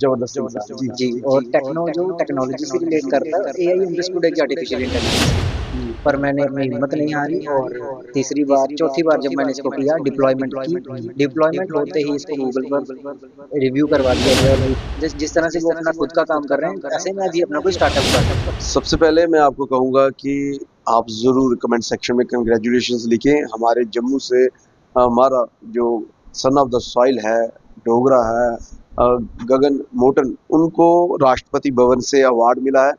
जबरदस्त इंसान। जी जी, और टेक्नो जो टेक्नोलॉजी से रिलेट करता है, एआई अंडरस्टूड है कि आर्टिफिशियल इंटेलिजेंस। पर मैंने अपनी हिम्मत नहीं हारी और तीसरी बार चौथी बार जब मैंने इसको किया डिप्लॉयमेंट की, डिप्लॉयमेंट होते ही इसको गूगल पर रिव्यू करवा दिया गया और जिस जिस तरह से वो अपना खुद का काम कर रहे हैं, ऐसे मैं भी अपना कोई स्टार्टअप करूँ। सबसे पहले मैं आपको कहूँगा कि आप ज़रूर कमेंट सेक्शन में कांग्रेचुलेशंस लिखें। हमारे जम्मू से हमारा जो सन ऑफ द सॉइल है, डोगरा है, गगन मोटन, उनको राष्ट्रपति भवन से अवार्ड मिला है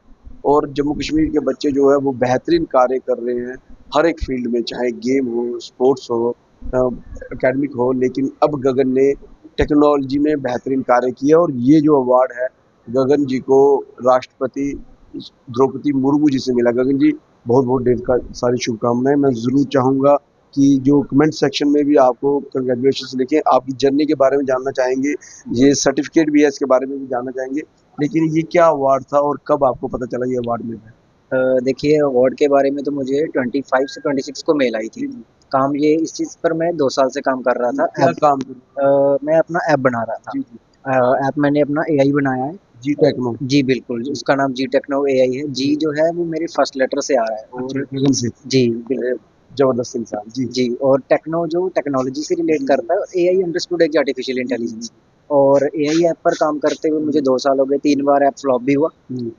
और जम्मू कश्मीर के बच्चे जो है वो बेहतरीन कार्य कर रहे हैं हर एक फील्ड में, चाहे गेम हो, स्पोर्ट्स हो, एकेडमिक हो। लेकिन अब गगन ने टेक्नोलॉजी में बेहतरीन कार्य किया और ये जो अवार्ड है गगन जी को राष्ट्रपति द्रौपदी मुर्मू जी से मिला। गगन जी, बहुत बहुत ढेर सारी शुभकामनाएं। मैं ज़रूर चाहूँगा कि जो कमेंट सेक्शन में भी आपको कंग्रेचुलेशन लिखें, आपकी जर्नी के बारे में जानना चाहेंगे, ये सर्टिफिकेट भी है इसके बारे में भी जानना चाहेंगे। लेकिन ये क्या अवार्ड था और कब आपको पता चला ये अवार्ड मिला है? देखिए, अवार्ड के बारे में तो मुझे 25 से 26 को मेल आई थी। काम ये इस चीज़ पर मैं 2 साल से काम कर रहा था। क्या काम मैं अपना ऐप बना रहा था। जी, जी। ऐप मैंने अपना एआई बनाया है। जी टेक्नो। जी, बिल्कुल, उसका नाम जी टेक्नो एआई है। जी जो है वो मेरे फर्स्ट लेटर से आ रहा है अच्छा, और गगन से। जी, बिल्कुल। जबरदस्त इंसान। जी। जी, और टेक्नो जो टेक्नोलॉजी से रिलेट करता है, एआई अंडरस्टूड है कि आर्टिफिशियल इंटेलिजेंस। और एआई ऐप पर काम करते हुए मुझे 2 साल हो गए, 3 बार ऐप फ्लॉप भी हुआ,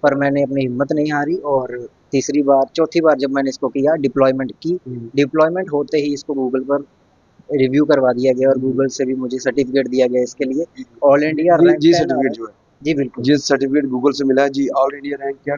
पर मैंने अपनी हिम्मत नहीं हारी और तीसरी बार चौथी बार जब मैंने इसको किया डिप्लॉयमेंट की, डिप्लॉयमेंट होते ही इसको गूगल पर रिव्यू करवा दिया गया और गूगल से भी मुझे सर्टिफिकेट दिया गया इसके लिए। ऑल इंडिया जी, रैंक जी 10 आ रहा सर्टिफिकेट है। जो है, जी, बिल्कुल। जी सर्टिफिकेट गूगल से मिला है। जी, ऑल इंडिया रैंक क्या?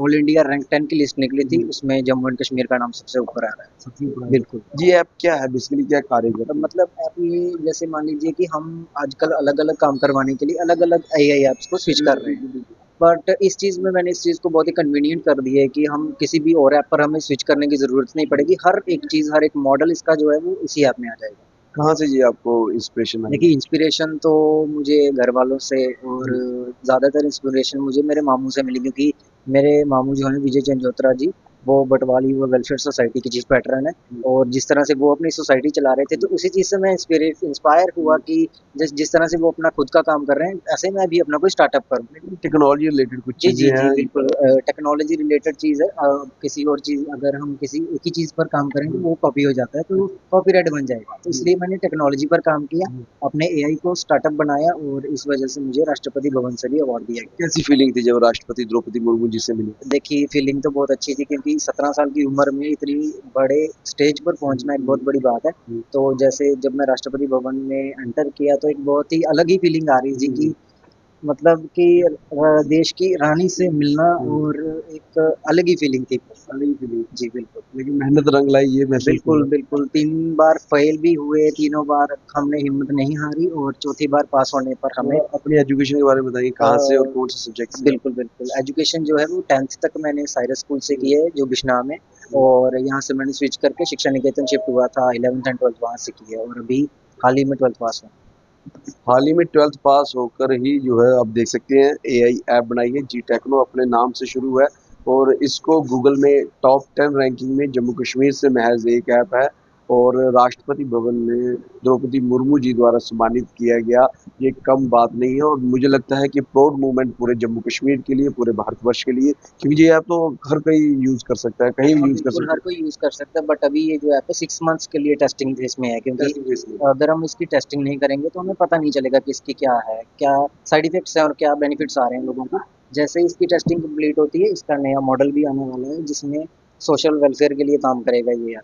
ऑल इंडिया रैंक 10 की लिस्ट निकली थी, उसमें जम्मू एंड कश्मीर का नाम सबसे ऊपर आ रहा है। सबसे ऊपर है। बिल्कुल। जी, ऐप क्या है बेसिकली, क्या कार्य करता है? मतलब ऐप ये जैसे मान लीजिए कि हम आजकल अलग-अलग काम करवाने के लिए अलग-अलग एआई ऐप्स को स्विच कर रहे हैं। बट इस चीज़ में मैंने इस चीज़ को बहुत ही कन्वीनिएंट कर दिया है कि हम किसी भी और ऐप पर हमें स्विच करने की ज़रूरत नहीं पड़ेगी। हर एक चीज़, हर एक मॉडल इसका जो है वो इसी ऐप में आ जाएगा। कहाँ से जी आपको इंस्पिरेशन आई? देखिए, इंस्पिरेशन तो मुझे घरवालों से और ज़्यादातर इंस्पिरेशन मुझे मेरे मामू से मिली क्योंकि मेरे मामू जो हैं विजय चंद्रोत्रा जी, वो बटवाली व वेलफेयर सोसाइटी के चीफ पैटर्न हैं और जिस तरह से वो अपनी सोसाइटी चला रहे थे, तो उसी चीज़ से मैं इंस्पायर हुआ कि जिस जिस तरह से वो अपना खुद का काम कर रहे हैं, ऐसे मैं भी अपना कोई स्टार्टअप करूँ। लेकिन टेक्नोलॉजी रिलेटेड कुछ जी, जी, चीज़ें जी, हैं। बिल्कुल। टेक्नोलॉजी रिलेटेड चीज़ है। किसी और चीज़ अगर हम किसी एक ही चीज़ पर काम करेंगे, वो कॉपी हो जाता है, तो कॉपीराइट बन जाएगा। तो इसलिए मैंने टेक्नोलॉजी पर काम किया, अपने एआई को स्टार्टअप बनाया और इस वजह से मुझे राष्ट्रपति भवन से भी अवार्ड दिया गया। कैसी फीलिंग थी जब राष्ट्रपति द्रौपदी मुर्मू जी से मिली? देखिए, फीलिंग तो बहुत अच्छी थी क्योंकि 17 साल की उम्र में इतनी बड़े स्टेज पर पहुँचना एक बहुत बड़ी बात है। तो जैसे जब मैं राष्ट्रपति भवन में एंटर किया, तो एक बहुत ही अलग ही फीलिंग आ रही थी कि मतलब कि देश की रानी से मिलना और एक अलग ही फीलिंग थी। अलग ही फीलिंग। जी, बिल्कुल। लेकिन मेहनत रंग लाई, ये महसूस बिल्कुल, हुआ। बिल्कुल। 3 बार फेल भी हुए, तीनों बार हमने हिम्मत नहीं हारी और चौथी बार पास होने पर हमें तो अपनी एजुकेशन के बारे में बताइए, कहाँ से और कौन से सब्जेक्ट से? बिल्कुल, बिल्कुल। एजुकेशन जो है वो 10th तक मैंने साइरस स्कूल से की है, जो बिश्नाह में, और यहाँ से मैंने स्विच करके शिक्षा निकेतन शिफ्ट हुआ था, 11th एंड 12th वहाँ से की है और अभी हाल ही में 12th पास हुआ। हाल ही में 12th पास होकर ही जो है आप देख सकते हैं एआई ऐप बनाई है। जी टेक्नो अपने नाम से शुरू है और इसको गूगल में टॉप 10 रैंकिंग में जम्मू कश्मीर से महज एक ऐप है और राष्ट्रपति भवन में द्रौपदी मुर्मू जी द्वारा सम्मानित किया गया। ये कम बात नहीं है और मुझे लगता है कि प्राउड मूवमेंट पूरे जम्मू कश्मीर के लिए, पूरे भारतवर्ष के लिए, क्योंकि ये ऐप तो हर कोई यूज़ कर सकता है, कहीं भी यूज़ कर बिल्कुल, सकता हर कोई यूज़ कर सकता है, बट अभी ये जो ऐप है 6 मंथ्स के लिए टेस्टिंग फेज़ में है क्योंकि है। अगर हम इसकी टेस्टिंग नहीं करेंगे तो हमें पता नहीं चलेगा कि इसकी क्या है, क्या साइड इफ़ेक्ट्स हैं और क्या बेनिफिट्स आ रहे हैं लोगों को। जैसे ही इसकी टेस्टिंग कंप्लीट होती है, इसका नया मॉडल भी आने वाला है जिसमें सोशल वेलफेयर के लिए काम करेगा ये ऐप।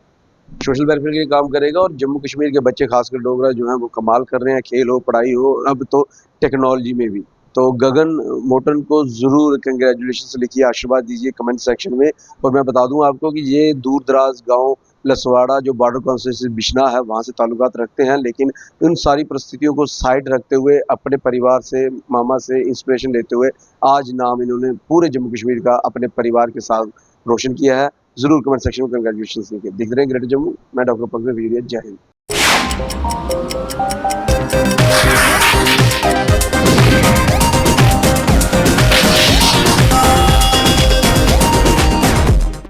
सोशल वेलफेयर के लिए काम करेगा और जम्मू कश्मीर के बच्चे खासकर डोगरा जो हैं वो कमाल कर रहे हैं, खेल हो, पढ़ाई हो, अब तो टेक्नोलॉजी में भी। तो गगन मोटन को ज़रूर कंग्रेचुलेशंस लिखिए, आशीर्वाद दीजिए कमेंट सेक्शन में। और मैं बता दूं आपको कि ये दूर-दराज गाँव लसवाड़ा जो बॉर्डर कॉन्स्टिट्यूंसी बिश्नाह है वहाँ से ताल्लुकात रखते हैं, लेकिन उन सारी परिस्थितियों को साइड रखते हुए अपने परिवार से, मामा से इंस्पिरेशन लेते हुए आज नाम इन्होंने पूरे जम्मू कश्मीर का अपने परिवार के साथ रोशन किया है। ज़रूर कमेंट सेक्शन में कंग्रेचुलेशंस लिखिए। दिख रहे हैं ग्रेटर जम्मू, मैं डॉक्टर पंकज वीरिया, जय हिंद।